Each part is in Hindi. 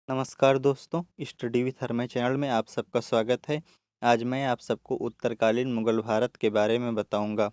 नमस्कार दोस्तों, स्टडी विथ हरमय चैनल में आप सबका स्वागत है। आज मैं आप सबको उत्तरकालीन मुगल भारत के बारे में बताऊंगा।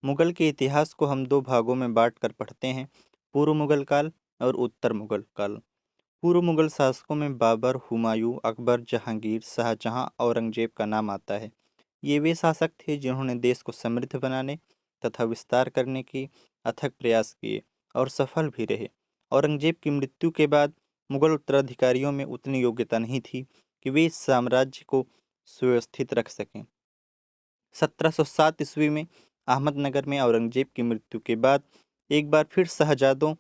मुगल के इतिहास को हम दो भागों में बांट कर पढ़ते हैं, पूर्व मुगल काल और उत्तर मुगल काल। पूर्व मुगल शासकों में बाबर, हुमायूं, अकबर, जहांगीर, शाहजहां, औरंगजेब का नाम आता है। ये वे शासक थे जिन्होंने देश को समृद्ध बनाने तथा विस्तार करने की अथक प्रयास किए और सफल भी रहे। औरंगजेब की मृत्यु के बाद मुगल उत्तराधिकारियों में उतनी योग्यता नहीं थी कि वे इस साम्राज्य को सुव्यवस्थित रख सकें। 1707 ईस्वी में अहमदनगर में औरंगजेब की मृत्यु के बाद एक बार फिर शहजादों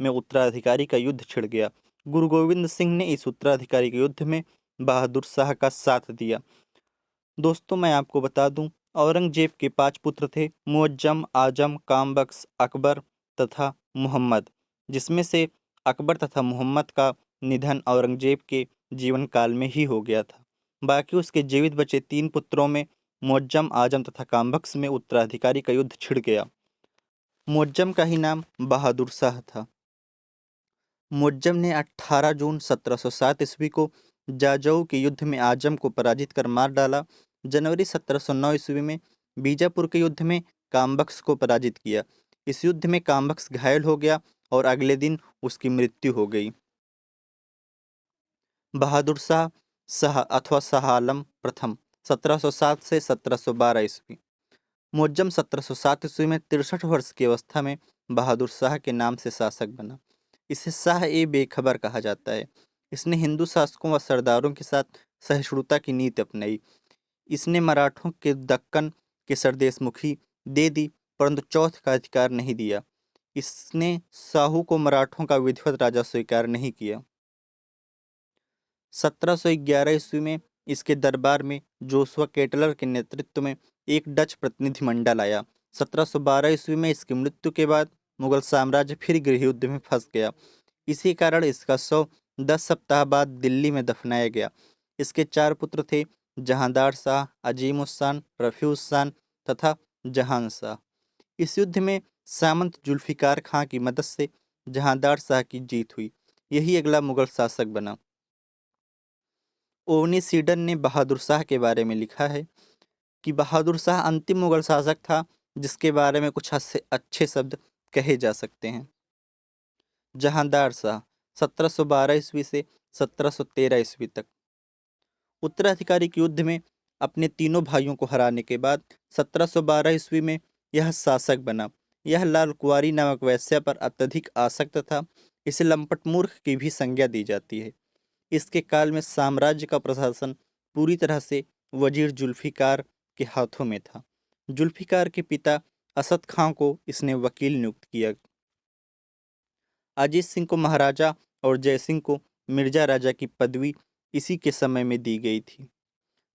में उत्तराधिकारी का युद्ध छिड़ गया। गुरु गोविंद सिंह ने इस उत्तराधिकारी के युद्ध में बहादुर शाह का साथ दिया। दोस्तों, मैं आपको बता दूं, औरंगजेब के 5 पुत्र थे, मुअज्जम, आजम, कामबख्श, अकबर तथा मुहम्मद, जिसमें से अकबर तथा मुहम्मद का निधन औरंगजेब के जीवन काल में ही हो गया था। बाकी उसके जीवित बचे 3 पुत्रों में मुअज्जम, आजम तथा कामबख्श में उत्तराधिकारी का युद्ध छिड़ गया। मुअज्जम का ही नाम बहादुर शाह था। मुअज्जम ने 18 जून 1707 ईस्वी को जाजऊ के युद्ध में आजम को पराजित कर मार डाला। जनवरी 1709 ईस्वी में बीजापुर के युद्ध में कामबख्श को पराजित किया। इस युद्ध में कामबख्श घायल हो गया और अगले दिन उसकी मृत्यु हो गई। बहादुर शाह शाह अथवा शाह आलम प्रथम 1707 से 1712 ईस्वी। मुअज्जम 1707 ईस्वी में 63 वर्ष की अवस्था में बहादुर शाह के नाम से शासक बना। इसे शाह ए बेखबर कहा जाता है। इसने हिंदू शासकों व सरदारों के साथ सहिष्णुता की नीति अपनाई। इसने मराठों के दक्कन के सरदेशमुखी दे दी, परंतु चौथ का अधिकार नहीं दिया। इसने शाहू को मराठों का विधिवत राजा स्वीकार नहीं किया। 1711 ईस्वी में इसके दरबार में जोशुआ केटलर के नेतृत्व में एक डच प्रतिनिधिमंडल आया। 1712 ईस्वी में इसकी मृत्यु के बाद मुगल साम्राज्य फिर गृह युद्ध में फंस गया। इसी कारण इसका शव 10 सप्ताह बाद दिल्ली में दफनाया गया। इसके 4 पुत्र थे, जहांदार शाह, अजीम उस शान, रफी उस शान तथा जहान शाह। इस युद्ध में सामंत जुल्फिकार खां की मदद से जहांदार शाह की जीत हुई। यही अगला मुगल शासक बना। ओवनी सीडन ने बहादुर शाह के बारे में लिखा है कि बहादुर शाह अंतिम मुगल शासक था जिसके बारे में कुछ अच्छे शब्द कहे जा सकते हैं। जहांदार शाह 1712 ईस्वी से 1713 ईस्वी तक। उत्तराधिकारी के युद्ध में अपने तीनों भाइयों को हराने के बाद 1712 ईस्वी में यह शासक बना। यह लाल कुंवारी नामक वेश्या पर अत्यधिक आसक्त था। इसे लंपट मूर्ख की भी संज्ञा दी जाती है। इसके काल में साम्राज्य का प्रशासन पूरी तरह से वजीर जुल्फिकार के हाथों में था। जुल्फिकार के पिता असद खां को इसने वकील नियुक्त किया। अजीत सिंह को महाराजा और जयसिंह को मिर्जा राजा की पदवी इसी के समय में दी गई थी।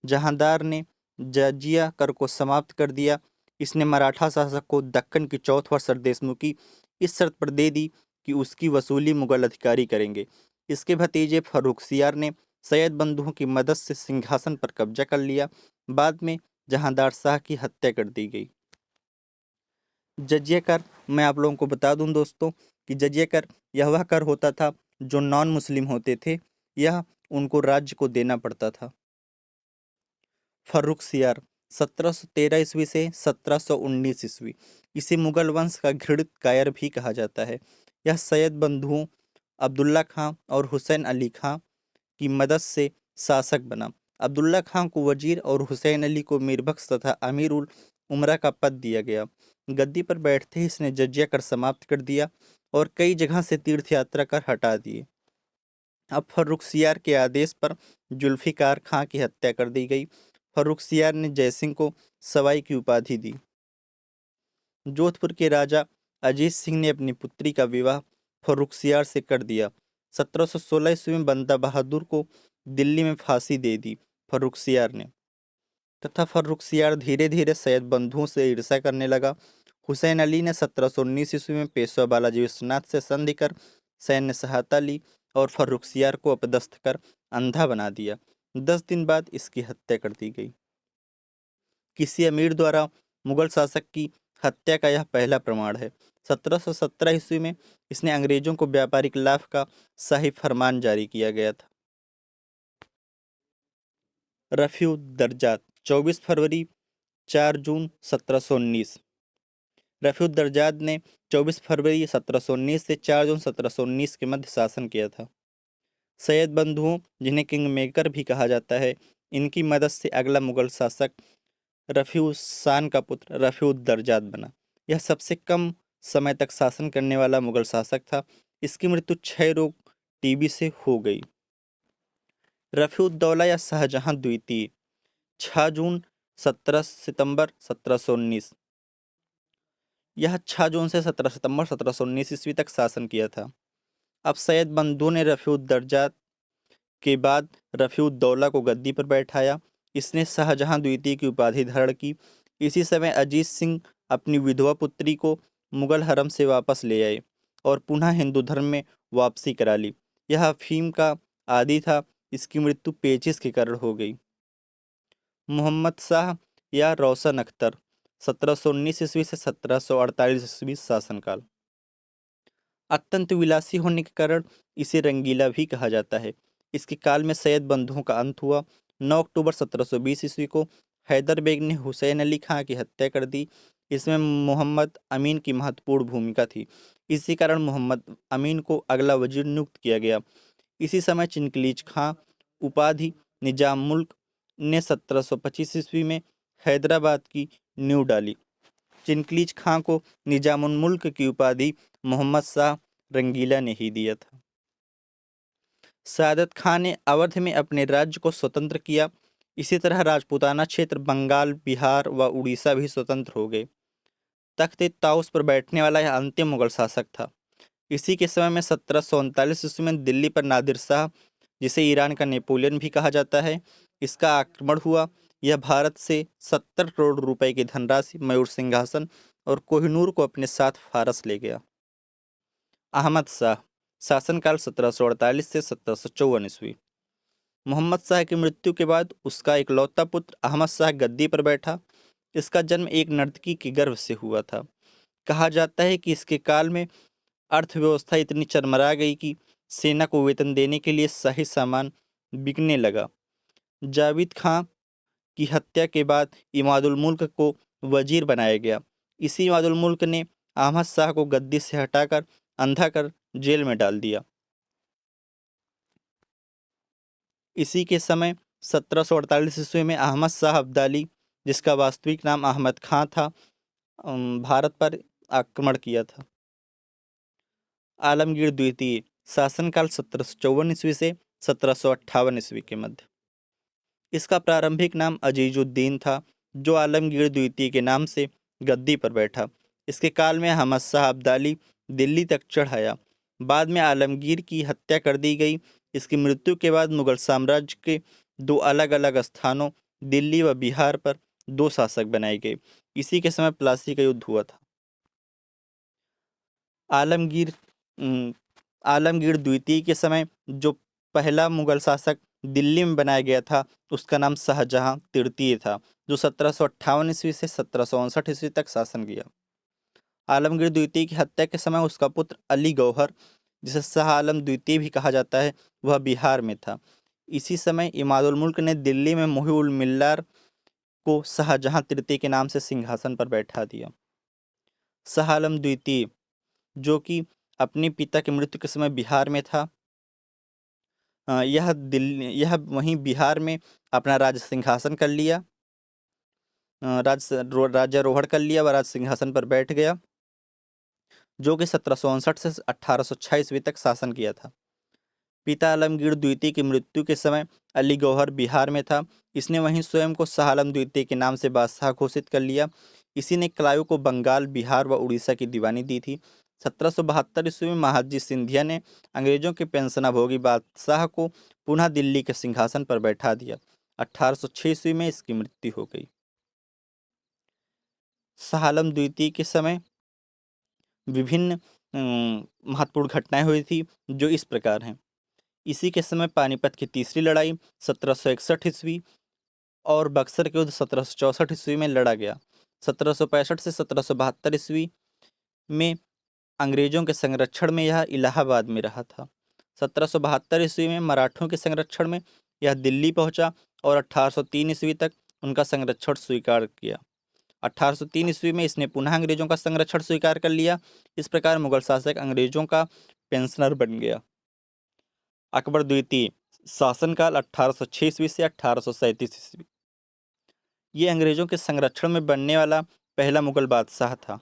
जहांदार ने जजिया कर को समाप्त कर दिया। इसने मराठा शासक को दक्कन की चौथ सरदेशमुखी इस शर्त पर दे दी कि उसकी वसूली मुगल अधिकारी करेंगे। इसके भतीजे फर्रुखसियार ने सैयद बंधुओं की मदद से सिंहासन पर कब्जा कर लिया। बाद में जहांदार शाह की हत्या कर दी गई। जजिया कर, मैं आप लोगों को बता दूं दोस्तों कि जजिया कर यह वह कर होता था जो नॉन मुस्लिम होते थे, यह उनको राज्य को देना पड़ता था। फर्रुखसियार 1713 ईस्वी से 1719 ईस्वी। इसे मुगल वंश का घृणित कायर भी कहा जाता है। यह सैयद बंधुओं अब्दुल्ला खां और हुसैन अली खां की मदद से शासक बना। अब्दुल्ला खां को वजीर और हुसैन अली को मीरबख्श तथा अमीर उल उमरा का पद दिया गया। गद्दी पर बैठते ही इसने जजिया कर समाप्त कर दिया और कई जगह से तीर्थ यात्रा कर हटा दिए। अब फर्रुखसियार के आदेश पर जुल्फिकार खां की हत्या कर दी गई। फर्रुखसियार ने जयसिंह को सवाई की उपाधि दी। जोधपुर के राजा अजीत सिंह ने अपनी पुत्री का विवाह फर्रुखसियार से कर दिया। 1716 ईस्वी में बंदा बहादुर को दिल्ली में फांसी दे दी फर्रुखसियार ने, तथा फर्रुखसियार धीरे धीरे सैयद बंधुओं से ईर्ष्या करने लगा। हुसैन अली ने 1719 ईस्वी में पेशवा बालाजी विश्वनाथ से संधि कर सैन्य सहायता ली और फर्रुखसियार को अपदस्थ कर अंधा बना दिया। 10 दिन बाद इसकी हत्या कर दी गई। किसी अमीर द्वारा मुगल शासक की हत्या का यह पहला प्रमाण है। 1717 ईस्वी में इसने अंग्रेजों को व्यापारिक लाभ का शाही फरमान जारी किया गया था। रफ़ी दर्जात 24 फरवरी 4 जून 1719। रफ़ी दर्जात ने 24 फरवरी 1719 से 4 जून 1719 के मध्य शासन किया था। सैयद बंधुओं, जिन्हें किंग मेकर भी कहा जाता है, इनकी मदद से अगला मुगल शासक रफ़ी-उस-शान का पुत्र रफ़ी-उद-दर्जात बना। यह सबसे कम समय तक शासन करने वाला मुगल शासक था। इसकी मृत्यु क्षय रोग टीबी से हो गई। रफ़ी-उद-दौला या शाहजहां द्वितीय 6 जून 17 सितंबर 1719। यह 6 जून से 17 सितंबर 1719 ईस्वी तक शासन किया था। अब सैयद बंधु ने रफ़ी-उद-दर्जात के बाद रफ़ी-उद-दौला को गद्दी पर बैठाया। इसने शाहजहां द्वितीय की उपाधि धारण की। इसी समय अजीत सिंह अपनी विधवा पुत्री को मुगल हरम से वापस ले आए और पुनः हिंदू धर्म में वापसी करा ली। यह अफीम का आदी था। इसकी मृत्यु पेचिश के कारण हो गई। मोहम्मद शाह या रोशन अख्तर 1719 ईस्वी से 1748 ईस्वी शासनकाल। अत्यंत विलासी होने के कारण इसे रंगीला भी कहा जाता है। इसके काल में सैयद बंधुओं का अंत हुआ। 9 अक्टूबर 1720 ईस्वी को हैदर बेग ने हुसैन अली खां की हत्या कर दी। इसमें मोहम्मद अमीन की महत्वपूर्ण भूमिका थी। इसी कारण मोहम्मद अमीन को अगला वजीर नियुक्त किया गया। इसी समय चिनकलीज खां उपाधि निजाम मुल्क ने 1725 ईस्वी में हैदराबाद की नींव डाली। चिनकलीज खां को निजामुल मुल्क की उपाधि मोहम्मद शाह रंगीला ने ही दिया था। सादत खां ने अवध में अपने राज्य को स्वतंत्र किया। इसी तरह राजपूताना क्षेत्र बंगाल, बिहार व उड़ीसा भी स्वतंत्र हो गए। तख्त ताउस पर बैठने वाला यह अंतिम मुगल शासक था। इसी के समय में 1739 ईस्वी में दिल्ली पर नादिर शाह, जिसे ईरान का नेपोलियन भी कहा जाता है, इसका आक्रमण हुआ। यह भारत से 70 करोड़ रुपए की धनराशि, मयूर सिंहासन और कोहिनूर को अपने साथ फारस ले गया। अहमद शाह शासनकाल 1748 से 1754 ईस्वी। मोहम्मद शाह की मृत्यु के बाद उसका इकलौता पुत्र अहमद शाह गद्दी पर बैठा। इसका जन्म एक नर्तकी के गर्भ से हुआ था। कहा जाता है कि इसके काल में अर्थव्यवस्था इतनी चरमरा गई कि सेना को वेतन देने के लिए शाही सामान बिकने लगा। जावेद खां की हत्या के बाद इमादुल मुल्क को वजीर बनाया गया। इसी इमादुल मुल्क ने अहमद शाह को गद्दी से हटाकर अंधा कर जेल में डाल दिया। इसी के समय 1748 ईस्वी में अहमद शाह अब्दाली, जिसका वास्तविक नाम अहमद खां था, भारत पर आक्रमण किया था। आलमगीर द्वितीय शासनकाल 1754 ईस्वी से 1758 ईस्वी के मध्य। इसका प्रारंभिक नाम अजीजुद्दीन था, जो आलमगीर द्वितीय के नाम से गद्दी पर बैठा। इसके काल में अहमद शाह अब्दाली दिल्ली तक चढ़ आया। बाद में आलमगीर की हत्या कर दी गई। इसकी मृत्यु के बाद मुगल साम्राज्य के दो अलग अलग स्थानों, दिल्ली व बिहार पर, दो शासक बनाए गए। इसी के समय प्लासी का युद्ध हुआ था। आलमगीर आलमगीर द्वितीय के समय जो पहला मुगल शासक दिल्ली में बनाया गया था, उसका नाम शाहजहां तृतीय था, जो 1758 ईस्वी से 1759 ईस्वी तक शासन किया। आलमगीर द्वितीय की हत्या के समय उसका पुत्र अली गौहर, जिसे शाह आलम द्वितीय भी कहा जाता है, वह बिहार में था। इसी समय इमादुल मुल्क ने दिल्ली में मुही उल मिल्लार को शाहजहां तृतीय के नाम से सिंहासन पर बैठा दिया। शाह आलम द्वितीय, जो कि अपने पिता की मृत्यु के समय बिहार में था, यह वहीं बिहार में अपना राज सिंहासन कर लिया, राज्यारोहण कर लिया व राज सिंहासन पर बैठ गया, जो कि 1759 से 1806 ईस्वी तक शासन किया था। पिता आलमगीर द्वितीय की मृत्यु के समय अली गौहर बिहार में था। इसने वहीं स्वयं को शाह आलम द्वितीय के नाम से बादशाह घोषित कर लिया। इसी ने क्लाइव को बंगाल, बिहार व उड़ीसा की दीवानी दी थी। 1772 ईस्वी में महादजी सिंधिया ने अंग्रेजों के पेंशनाभोगी बादशाह को पुनः दिल्ली के सिंहासन पर बैठा दिया। 1806 ईस्वी में इसकी मृत्यु हो गई। शाह आलम द्वितीय के समय विभिन्न महत्वपूर्ण घटनाएं हुई थी, जो इस प्रकार हैं। इसी के समय पानीपत की तीसरी लड़ाई 1761 ईस्वी और बक्सर के युद्ध 1764 ईस्वी में लड़ा गया। 1765 से 1772 ईस्वी में अंग्रेजों के संरक्षण में यह इलाहाबाद में रहा था। 1772 ईस्वी में मराठों के संरक्षण में यह दिल्ली पहुंचा और 1803 ईस्वी तक उनका संरक्षण स्वीकार किया। 1803 ईस्वी में इसने पुनः अंग्रेजों का संरक्षण स्वीकार कर लिया। इस प्रकार मुगल शासक अंग्रेजों का पेंशनर बन गया। अकबर द्वितीय शासनकाल 1806 ईस्वी से 1837 ईस्वी। ये अंग्रेजों के संरक्षण में बनने वाला पहला मुगल बादशाह था।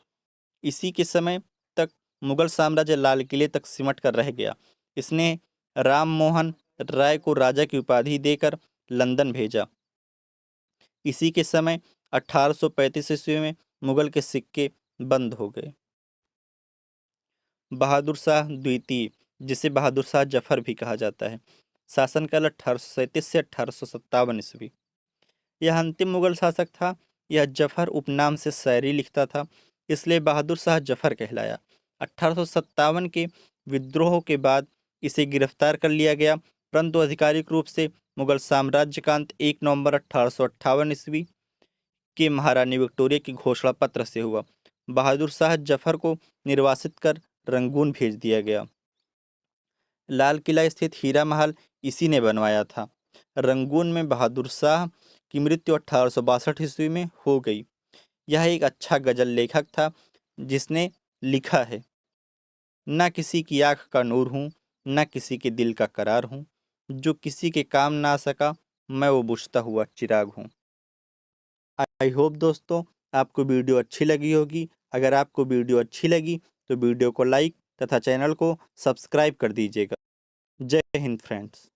इसी के समय तक मुगल साम्राज्य लाल किले तक सिमट कर रह गया। इसने राम मोहन राय को राजा की उपाधि देकर लंदन भेजा। इसी के समय 1835 ईस्वी में मुगल के सिक्के बंद हो गए। बहादुर शाह द्वितीय, जिसे बहादुर शाह जफर भी कहा जाता है, शासनकाल 1837 से 1857 ईस्वी। यह अंतिम मुगल शासक था। यह जफर उपनाम से शायरी लिखता था, इसलिए बहादुर शाह जफर कहलाया। 1857 के विद्रोह के बाद इसे गिरफ्तार कर लिया गया, परंतु आधिकारिक रूप से मुगल साम्राज्य का अंत 1 नवंबर 1858 ईस्वी के महारानी विक्टोरिया की घोषणा पत्र से हुआ। बहादुर शाह जफर को निर्वासित कर रंगून भेज दिया गया। लाल किला स्थित हीरा महल इसी ने बनवाया था। रंगून में बहादुर शाह की मृत्यु 1862 ईस्वी में हो गई। यह एक अच्छा गजल लेखक था, जिसने लिखा है, न किसी की आँख का नूर हूँ, न किसी के दिल का करार हूँ, जो किसी के काम ना सका, मैं वो बुझता हुआ चिराग हूँ। आई होप दोस्तों आपको वीडियो अच्छी लगी होगी। अगर आपको वीडियो अच्छी लगी तो वीडियो को लाइक तथा चैनल को सब्सक्राइब कर दीजिएगा। जय हिंद फ्रेंड्स।